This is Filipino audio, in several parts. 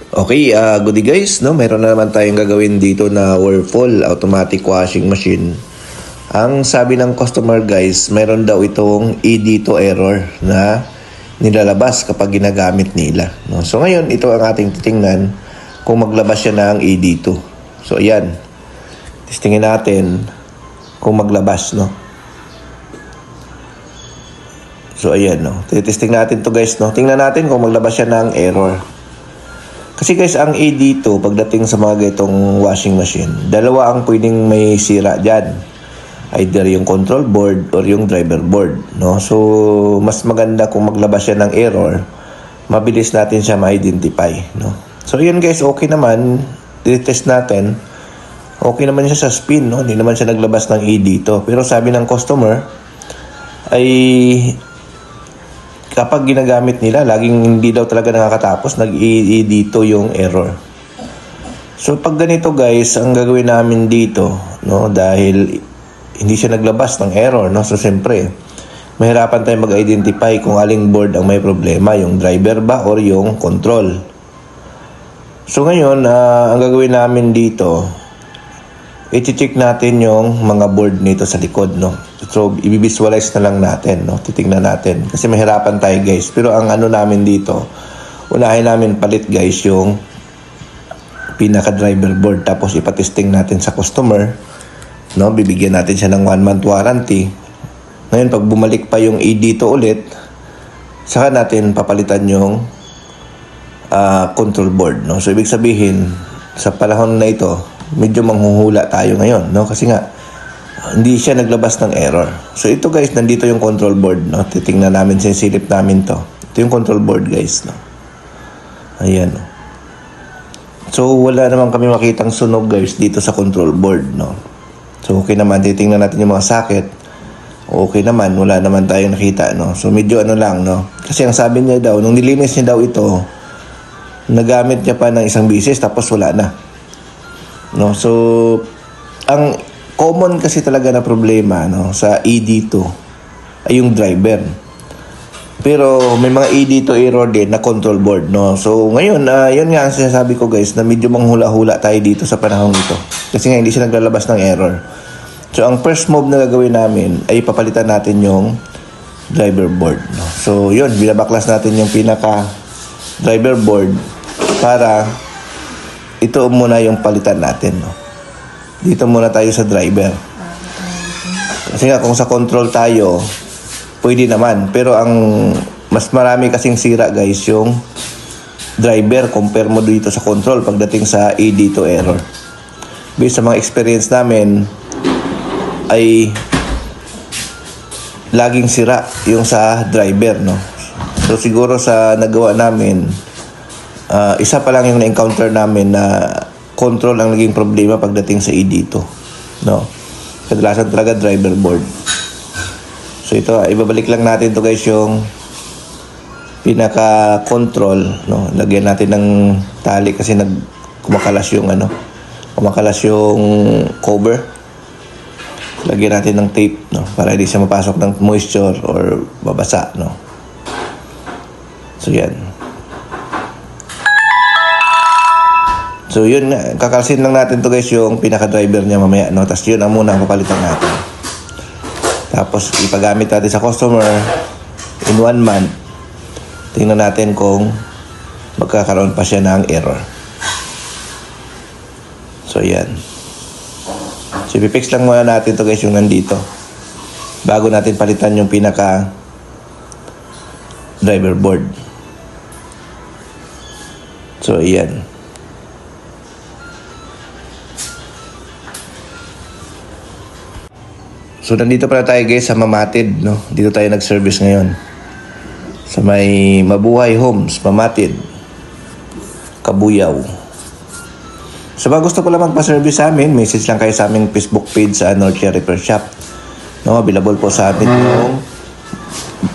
Okay, goody guys, no? Meron na naman tayong gagawin dito na Whirlpool automatic washing machine. Ang sabi ng customer guys, meron daw itong ED2 error na nilalabas kapag ginagamit nila. No? So ngayon, ito ang ating titingnan kung maglabas siya ng ED2. So ayan, testingin natin kung maglabas, no? So ayan, no? Testing natin to guys, no? Tingnan natin kung maglabas siya ng error. Kasi guys, ang ED2, pagdating sa mga ganitong washing machine, dalawa ang pwedeng may sira dyan. Either yung control board or yung driver board. No? So, mas maganda kung maglabas siya ng error, mabilis natin siya ma-identify. No? So, yun guys, okay naman. I-test natin. Okay naman siya sa spin. No? Hindi naman siya naglabas ng ED2. Pero sabi ng customer, ay kapag ginagamit nila, laging hindi daw talaga nakakatapos, nag-i-dito yung error. So, pag ganito guys, ang gagawin namin dito, no, dahil hindi siya naglabas ng error, no, so siyempre, mahirapan tayo mag-identify kung aling board ang may problema, yung driver ba or yung control. So, ngayon, ang gagawin namin dito, i-check natin yung mga board nito sa likod, no. So, i-visualize na lang natin, no. Titingnan natin. Kasi mahirapan tayo, guys. Pero ang ano namin dito, unahin namin palit, guys, yung pinaka-driver board. Tapos, ipatesting natin sa customer, no. Bibigyan natin siya ng 1-month warranty. Ngayon, pag bumalik pa yung ED2 ulit, saka natin papalitan yung control board, no. So, ibig sabihin, sa panahon na ito, medyo manghuhula tayo ngayon, no? Kasi nga, hindi siya naglabas ng error. So, ito guys, nandito yung control board, no? Titingnan namin, sisilip namin to. Ito yung control board guys, no? Ayan, no? So, wala naman kami makitang sunog guys dito sa control board, no? So, okay naman, titingnan natin yung mga socket. Okay naman, wala naman tayong nakita, no? So, medyo ano lang, no? Kasi ang sabi niya daw, nung nilinis niya daw ito, nagamit niya pa ng isang bisis, tapos wala na. No, so ang common kasi talaga na problema, no, sa ED2 ay yung driver. Pero may mga ED2 error din na control board, no. So ngayon, yun nga ang sinasabi ko guys, na medyo manghula-hula tayo dito sa panahon nito. Kasi nga hindi siya naglalabas ng error. So ang first move na gagawin namin ay papalitan natin yung driver board, no. So yun, binabaklas natin yung pinaka driver board para ito muna yung palitan natin, no. Dito muna tayo sa driver. Kasi nga kung sa control tayo, pwede naman. Pero ang mas marami kasing sira guys yung driver compare mo dito sa control pagdating sa ED2 error. Based sa mga experience namin ay laging sira yung sa driver, no. So siguro sa nagawa namin, isa pa lang yung na-encounter namin na control ang naging problema pagdating sa ED2, no. Kadalasan talaga driver board. So ito, ibabalik lang natin to guys yung pinaka-control, no. Lagyan natin ng tali kasi kumakalas yung kumakalas yung cover. Lagyan natin ng tape, no, para hindi siya mapasok ng moisture or babasa, no. So yan. So yun, kakalsin lang natin to guys yung pinaka-driver niya mamaya, no? Tapos yun ang muna ang papalitan natin. Tapos ipagamit natin sa customer in 1 month. Tingnan natin kung magkakaroon pa siya ng error. So yan. So ipipix lang muna natin to guys yung nandito bago natin palitan yung pinaka-driver board. So yan. So, nandito pala tayo guys sa Mamatid, no? Dito tayo nag-service ngayon. Sa may Mabuhay Homes, Mamatid, Kabuyaw. So, mga gusto ko lang magpa-service sa amin, message lang kayo sa aming Facebook page sa Northshire Repair Shop. No, available po sa atin yung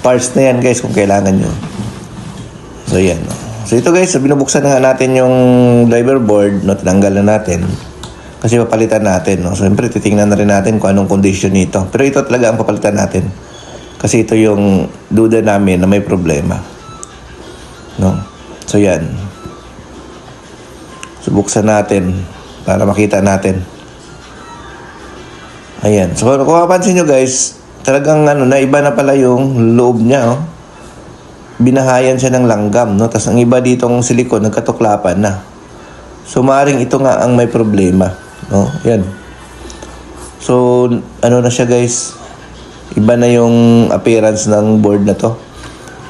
parts na yan guys kung kailangan nyo. So, yan. No? So, ito guys, binubuksan na natin yung driver board, no? Tinanggal na natin. Kasi papalitan natin, no? So, siyempre, titingnan na rin natin kung anong condition nito. Pero ito talaga ang papalitan natin. Kasi ito yung duda namin na may problema. No? So, yan. So, buksan natin para makita natin. Ayan. So, kung mapansin nyo guys, talagang iba na pala yung loob niya, oh. Binahayan siya ng langgam, no? Tapos ang iba ditong silikon, nagkatuklapan na. So, maaaring ito nga ang may problema, no? Yan. So, na siya guys, iba na yung appearance ng board na to.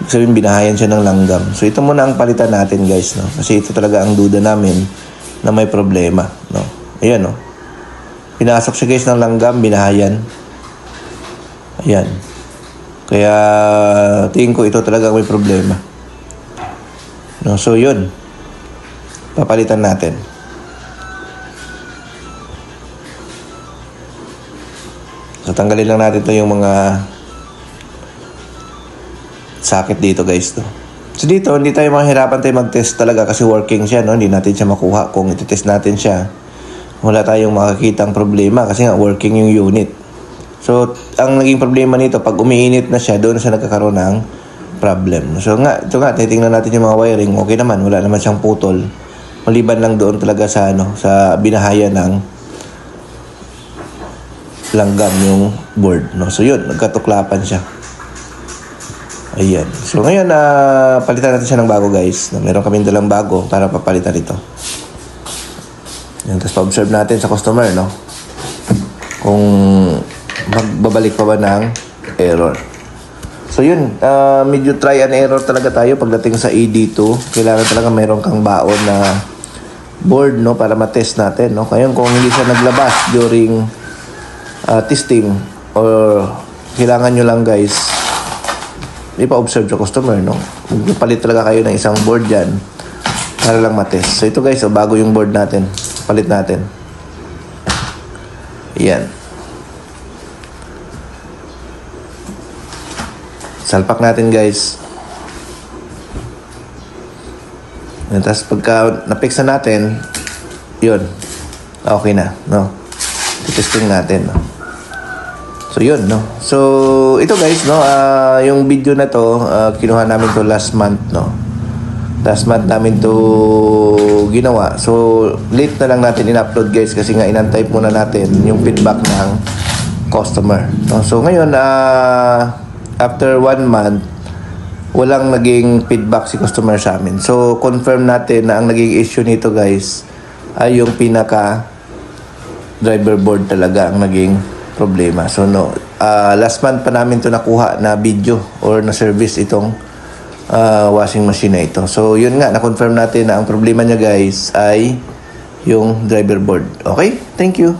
Ibig sabihin, binahayan siya ng langgam. So, ito muna ang palitan natin guys, no? Kasi ito talaga ang duda namin na may problema, no? Ayan, no? Pinasok siya guys ng langgam, binahayan. Ayan. Kaya, tingin ko ito talaga may problema. No? So, yun. Papalitan natin. So, tanggalin lang natin to yung mga sakit dito guys. No? So, dito, hindi tayo mahirapan tayo mag-test talaga kasi working siya. No? Hindi natin siya makuha. Kung iti-test natin siya, wala tayong makakitang problema kasi nga working yung unit. So, ang naging problema nito, pag umiinit na siya, doon na siya nagkakaroon ng problem. So, ito nga, titingnan natin yung mga wiring. Okay naman, wala naman siyang putol. Maliban lang doon talaga sa, sa binahaya ng langgam yung board. No? So, yun, nagkatuklapan siya. Ayan. So, ngayon, palitan natin siya ng bago, guys. Meron kaming dalang bago para papalitan ito. Yan, tapos pa-observe natin sa customer, no? Kung magbabalik pa ba ng error. So yun, medyo try and error talaga tayo pagdating sa AD2. Kailangan talaga meron kang baon na board, no, para matest natin, no. Kaya kung hindi siya naglabas during testing or kailangan nyo lang guys ipa-observe sa customer, no. Magpalit talaga kayo ng isang board dyan para lang matest. So ito guys, bago yung board natin. Palit natin. Yan. Salpak natin guys. And tapos pagka na-fix na natin, yun. Okay na, no? Testing natin, no? So yun, no? So ito guys, no? Yung video na to, kinuha namin to last month, no? Last month namin to ginawa. So late na lang natin in-upload guys kasi nga inantay muna natin yung feedback ng customer, no? So ngayon, after 1 month, walang naging feedback si customer sa amin. So, confirm natin na ang naging issue nito guys ay yung pinaka driver board talaga ang naging problema. So, no, last month pa namin to nakuha na video or na service itong washing machine na ito. So, yun nga, na-confirm natin na ang problema niya guys ay yung driver board. Okay? Thank you.